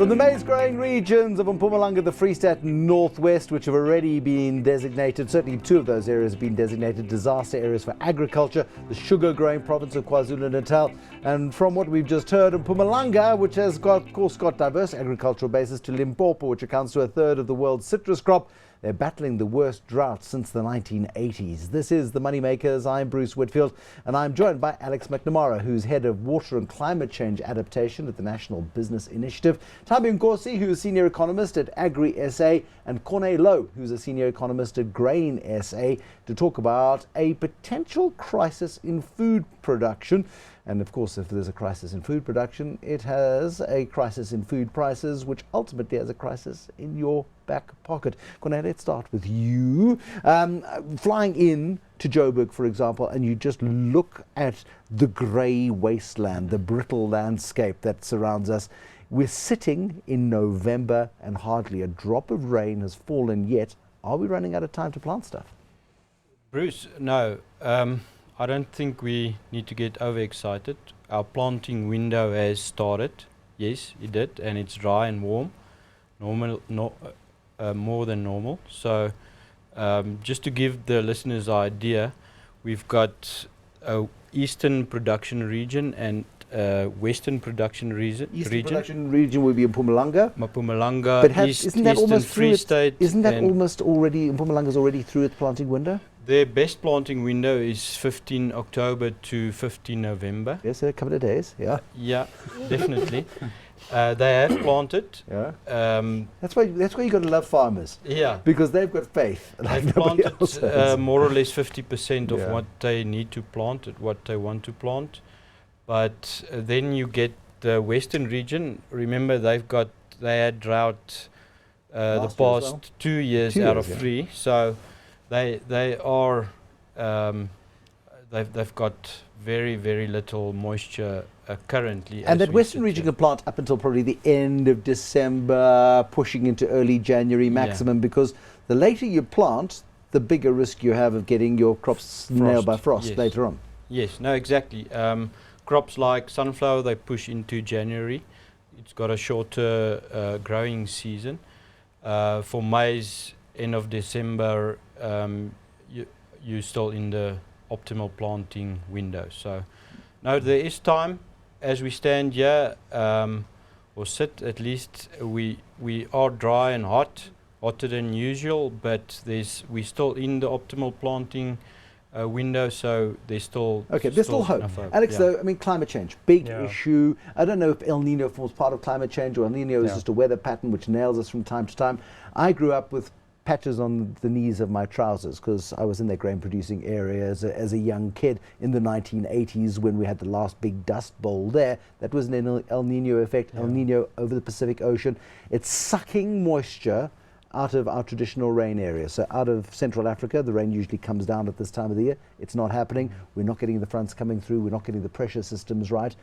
From the maize-growing regions of Mpumalanga, the Free State Northwest, which have already been designated, certainly two of those areas have been designated disaster areas for agriculture, the sugar-growing province of KwaZulu-Natal, and from what we've just heard, Mpumalanga, which has got, of course, got diverse agricultural bases, to Limpopo, which accounts for a third of the world's citrus crop. They're battling the worst drought since the 1980s. This is the Moneymakers. I'm Bruce Whitfield, and I'm joined by Alex McNamara, who's head of Water and Climate Change Adaptation at the National Business Initiative, Thabi Nkosi, who's senior economist at AgriSA, and Corne Louw, who's a senior economist at Grain SA, to talk about a potential crisis in food production. And of course, if there's a crisis in food production, it has a crisis in food prices, which ultimately has a crisis in your back pocket. Corne, let's start with you. Flying in to Joburg, for example, and you just look at the grey wasteland, the brittle landscape that surrounds us. We're sitting in November and hardly a drop of rain has fallen yet. Are we running out of time to plant stuff? Bruce, no. I don't think we need to get overexcited. Our planting window has started. Yes, it did, and it's dry and warm, more than normal. So just to give the listeners an idea, we've got a eastern production region and western production region. Eastern production region will be Mpumalanga. Mpumalanga, but isn't that almost Free State. Isn't that almost already, Mpumalanga's already through its planting window? Their best planting window is 15 October to 15 November. Yes, a couple of days, yeah. Yeah, definitely. They have planted. Yeah. That's why you got to love farmers. Yeah. Because they've got faith. They've planted more or less 50% of what they need to plant, what they want to plant. But then you get the western region. Remember, they had drought the past 2 years out of 3. So they've got very, very little moisture currently. And that western region can plant up until probably the end of December, pushing into early January maximum, because the later you plant, the bigger risk you have of getting your crops nailed by frost later on. Yes, no, exactly. Crops like sunflower, they push into January. It's got a shorter growing season. For maize, end of December, you're still in the optimal planting window. So, no, there is time. As we stand here, or sit, at least we are dry and hot, hotter than usual, but we're still in the optimal planting window, so there's still there's still hope. Alex, though, I mean, climate change, big issue. I don't know if El Nino forms part of climate change, or El Nino is just a weather pattern which nails us from time to time. I grew up with patches on the knees of my trousers because I was in that grain producing area as a young kid in the 1980s when we had the last big dust bowl there. That was an El Nino effect, El Nino over the Pacific Ocean. It's sucking moisture out of our traditional rain areas. So out of Central Africa, the rain usually comes down at this time of the year. It's not happening. We're not getting the fronts coming through. We're not getting the pressure systems right.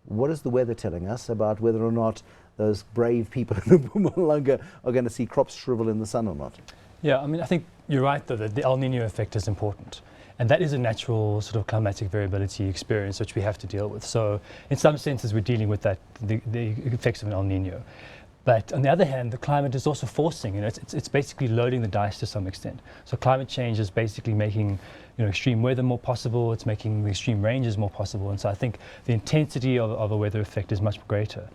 What is the weather telling us about whether or not those brave people in Mpumalanga are going to see crops shrivel in the sun or not? Yeah, I mean, I think you're right, though, that the El Nino effect is important. And that is a natural sort of climatic variability experience which we have to deal with. So in some senses, we're dealing with that, the effects of an El Nino. But on the other hand, the climate is also forcing, it's basically loading the dice to some extent. So climate change is basically making extreme weather more possible, it's making the extreme ranges more possible. And so I think the intensity of a weather effect is much greater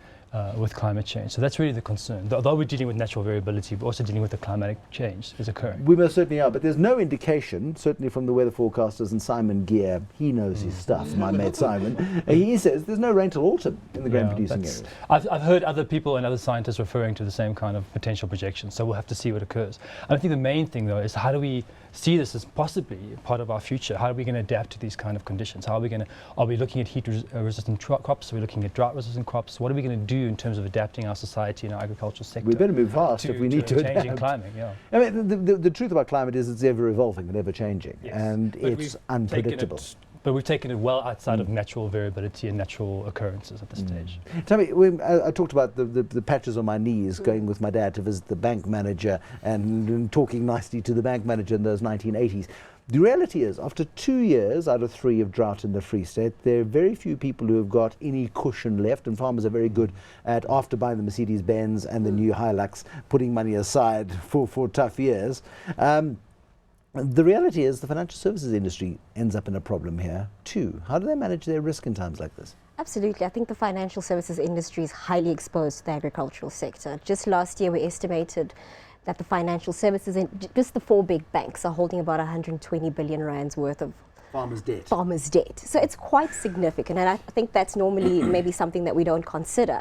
with climate change. So that's really the concern. Although we're dealing with natural variability, we're also dealing with the climatic change is occurring. We most certainly are, but there's no indication, certainly from the weather forecasters and Simon Gear, he knows his stuff, my mate Simon, he says there's no rain till autumn in the grain producing areas. I've heard other people and other scientists referring to the same kind of potential projections, so we'll have to see what occurs. I think the main thing, though, is how do we see this as possibly part of our future? How are we going to adapt to these kind of conditions? Are we looking at heat-resistant crops? Are we looking at drought-resistant crops? What are we going to do in terms of adapting our society and our agricultural sector? We better move fast if we need to adapt. Changing climate, I mean, the truth about climate is it's ever evolving and ever changing, and it's unpredictable. But we've taken it well outside of natural variability and natural occurrences at this stage. Tell me, when I talked about the patches on my knees going with my dad to visit the bank manager and talking nicely to the bank manager in those 1980s. The reality is, after 2 years out of 3 of drought in the Free State, there are very few people who have got any cushion left, and farmers are very good at, after buying the Mercedes-Benz and the new Hilux, putting money aside for tough years. The reality is the financial services industry ends up in a problem here too. How do they manage their risk in times like this? Absolutely. I think the financial services industry is highly exposed to the agricultural sector. Just last year, we estimated that the financial services, just the 4 big banks, are holding about 120 billion rands worth of Farmers' debt. So it's quite significant, and I think that's normally maybe something that we don't consider.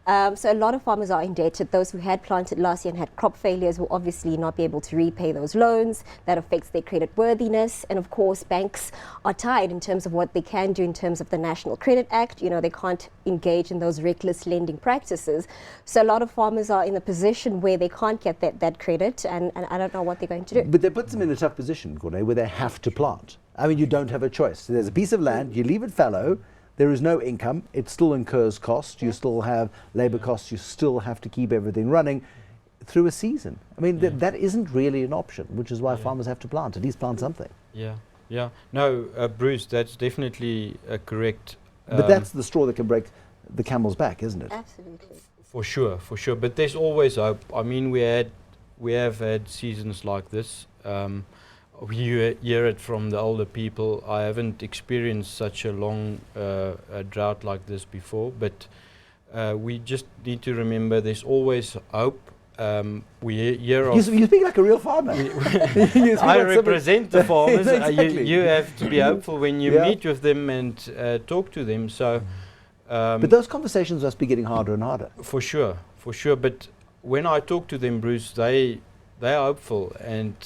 So a lot of farmers are indebted. Those who had planted last year and had crop failures will obviously not be able to repay those loans. That affects their credit worthiness. And of course, banks are tied in terms of what they can do in terms of the National Credit Act. You know, they can't engage in those reckless lending practices. So a lot of farmers are in a position where they can't get that credit, and I don't know what they're going to do. But that puts them in a tough position, Corne, where they have to plant. I mean, you don't have a choice. There's a piece of land, you leave it fallow, there is no income, it still incurs costs, you still have labour costs, you still have to keep everything running through a season. I mean, that isn't really an option, which is why farmers have to plant, at least plant something. Yeah. No, Bruce, that's definitely correct. But that's the straw that can break the camel's back, isn't it? Absolutely. For sure. But there's always hope. I mean, we have had seasons like this. We hear it from the older people. I haven't experienced such a long drought like this before, but we just need to remember there's always hope. We hear of... You speak like a real farmer. I represent the farmers. Exactly. You have to be hopeful when you meet with them and talk to them. So, but those conversations must be getting harder and harder. For sure. But when I talk to them, Bruce, they are hopeful, and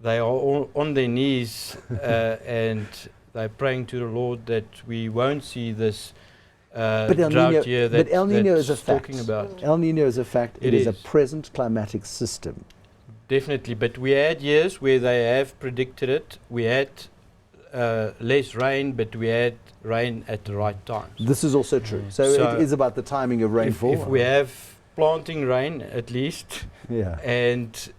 they are on their knees and they're praying to the Lord that we won't see this drought year that El Nino is a fact. Talking about. El Nino is a fact. It is a present climatic system. Definitely, but we had years where they have predicted it. We had less rain, but we had rain at the right times. This is also true. So it is about the timing of rainfall. If we have planting rain at least, and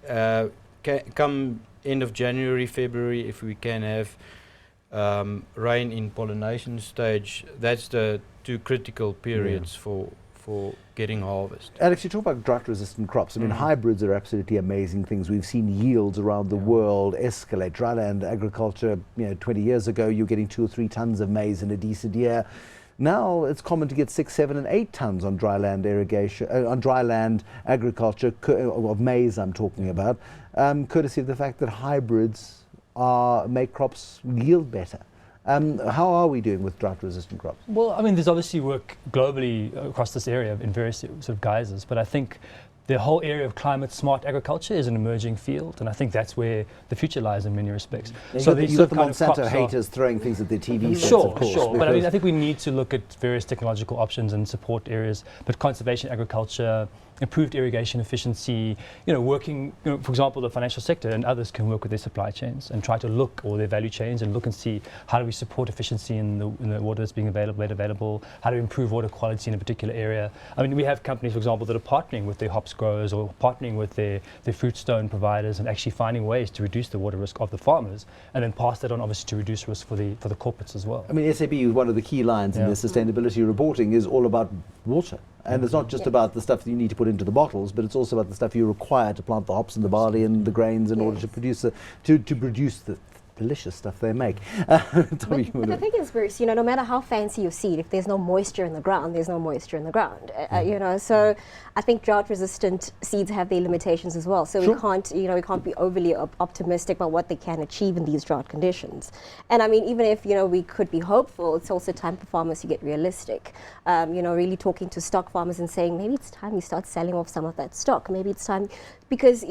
come end of January, February, if we can have rain in pollination stage, that's the 2 critical periods for getting harvest. Alex, you talk about drought-resistant crops. I mean, hybrids are absolutely amazing things. We've seen yields around the world escalate. Dryland agriculture, 20 years ago, you're getting 2 or 3 tons of maize in a decent year. Now it's common to get 6, 7, and 8 tons on dryland irrigation, on dryland agriculture, of maize I'm talking about, courtesy of the fact that hybrids make crops yield better. How are we doing with drought-resistant crops? Well, I mean, there's obviously work globally across this area in various sort of guises, but I think the whole area of climate-smart agriculture is an emerging field, and I think that's where the future lies in many respects. So you've got the Monsanto haters throwing things at their TV sets, of course. Sure, but I mean, I think we need to look at various technological options and support areas, but conservation agriculture, improved irrigation efficiency, working, for example, the financial sector and others can work with their supply chains and try to look, or their value chains, and look and see how do we support efficiency in the water that's being available, how to improve water quality in a particular area. I mean, we have companies, for example, that are partnering with their hops growers or partnering with their fruit stone providers and actually finding ways to reduce the water risk of the farmers and then pass that on, obviously, to reduce risk for the corporates as well. I mean, SAP, one of the key lines in their sustainability reporting is all about water. And it's not just about the stuff that you need to put into the bottles, but it's also about the stuff you require to plant the hops and the barley and the grains in order to produce the delicious stuff they make. But the thing is, Bruce, no matter how fancy your seed, if there's no moisture in the ground, there's no moisture in the ground. So I think drought-resistant seeds have their limitations as well. So we can't be overly optimistic about what they can achieve in these drought conditions. And I mean, even if we could be hopeful, it's also time for farmers to get realistic. Really talking to stock farmers and saying maybe it's time you start selling off some of that stock. Maybe it's time, because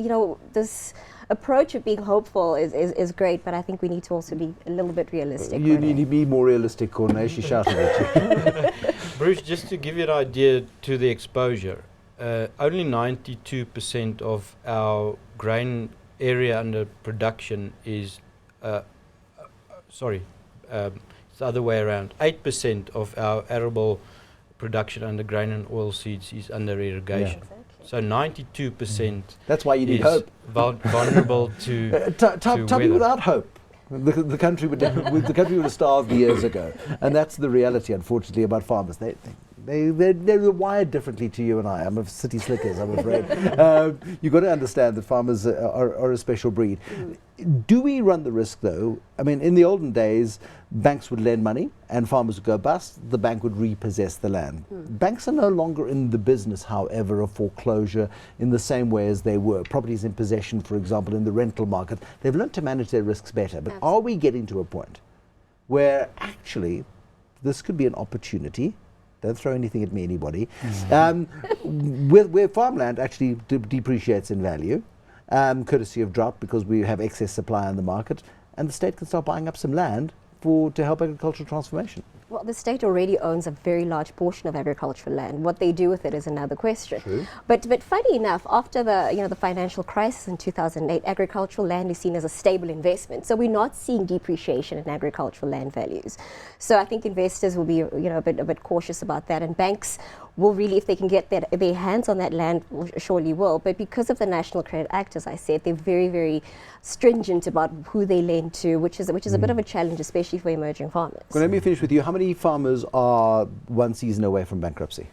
this approach of being hopeful is great, but I think we need to also be a little bit realistic. You need to be more realistic, Corne. She shouted at you. Bruce, just to give you an idea to the exposure, only 92% of our grain area under production is, it's the other way around. 8% of our arable production under grain and oilseeds is under irrigation. So 92% That's why you need is hope. vulnerable to Tell me weather. without hope. The country would have starved years ago, and that's the reality, unfortunately, about farmers. They're wired differently to you and I. I'm a city slickers, I'm afraid. You've got to understand that farmers are a special breed. Do we run the risk, though? I mean, in the olden days, banks would lend money and farmers would go bust. The bank would repossess the land. Banks are no longer in the business, however, of foreclosure in the same way as they were. Properties in possession, for example, in the rental market. They've learned to manage their risks better. But are we getting to a point where actually this could be an opportunity? Don't throw anything at me, anybody. Where farmland actually depreciates in value, courtesy of drought, because we have excess supply on the market, and the state can start buying up some land to help agricultural transformation. Well, the state already owns a very large portion of agricultural land. What they do with it is another question. True. But funny enough, after the financial crisis in 2008, agricultural land is seen as a stable investment. So we're not seeing depreciation in agricultural land values. So I think investors will be a bit cautious about that, and banks will really, if they can get their hands on that land, surely will. But because of the National Credit Act, as I said, they're very, very stringent about who they lend to, which is a bit of a challenge, especially for emerging farmers. Well, let me finish with you. How many farmers are one season away from bankruptcy?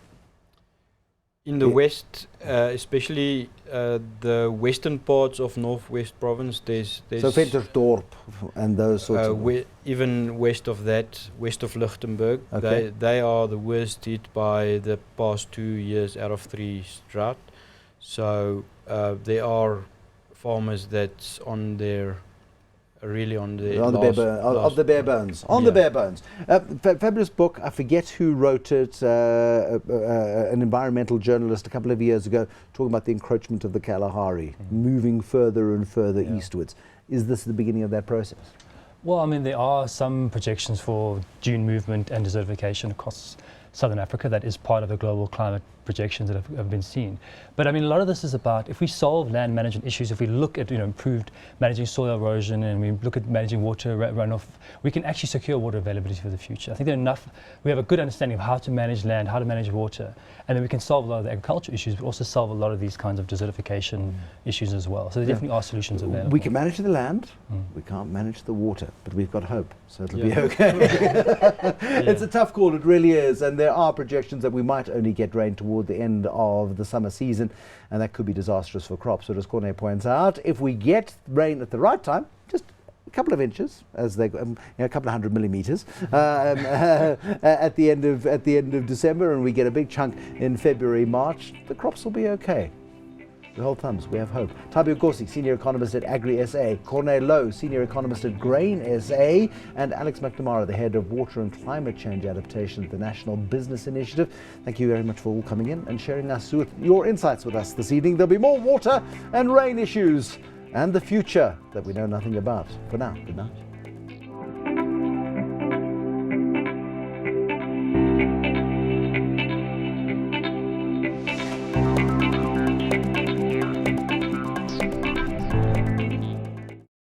In the west, especially the western parts of Northwest Province, there's So Ventersdorp and those sorts of... even west of that, west of Lichtenburg, Okay. they are the worst hit by the past 2 years out of 3 drought. So there are farmers that's on their the bare bones. The bare bones. Fabulous book. I forget who wrote it. An environmental journalist a couple of years ago, talking about the encroachment of the Kalahari, moving further and further eastwards. Is this the beginning of that process? Well, I mean, there are some projections for dune movement and desertification across Southern Africa. That is part of the global climate projections that have been seen. But I mean, a lot of this is about, if we solve land management issues, if we look at improved managing soil erosion, and we look at managing water runoff, we can actually secure water availability for the future. I think we have a good understanding of how to manage land, how to manage water, and then we can solve a lot of the agricultural issues, but also solve a lot of these kinds of desertification issues as well. So there definitely are solutions available. We can manage the land, we can't manage the water, but we've got hope, so it'll be okay. It's a tough call, it really is, and there are projections that we might only get rain toward the end of the summer season, and that could be disastrous for crops. So as Corne points out, if we get rain at the right time, just a couple of inches, as they a couple of 100 millimeters at the end of December, and we get a big chunk in February, March, the crops will be okay. We hold thumbs, we have hope. Thabi Nkosi, Senior Economist at AgriSA, Corne Louw, Senior Economist at Grain SA, and Alex McNamara, the Head of Water and Climate Change Adaptation at the National Business Initiative. Thank you very much for all coming in and sharing your insights with us this evening. There'll be more water and rain issues and the future that we know nothing about. For now, good night.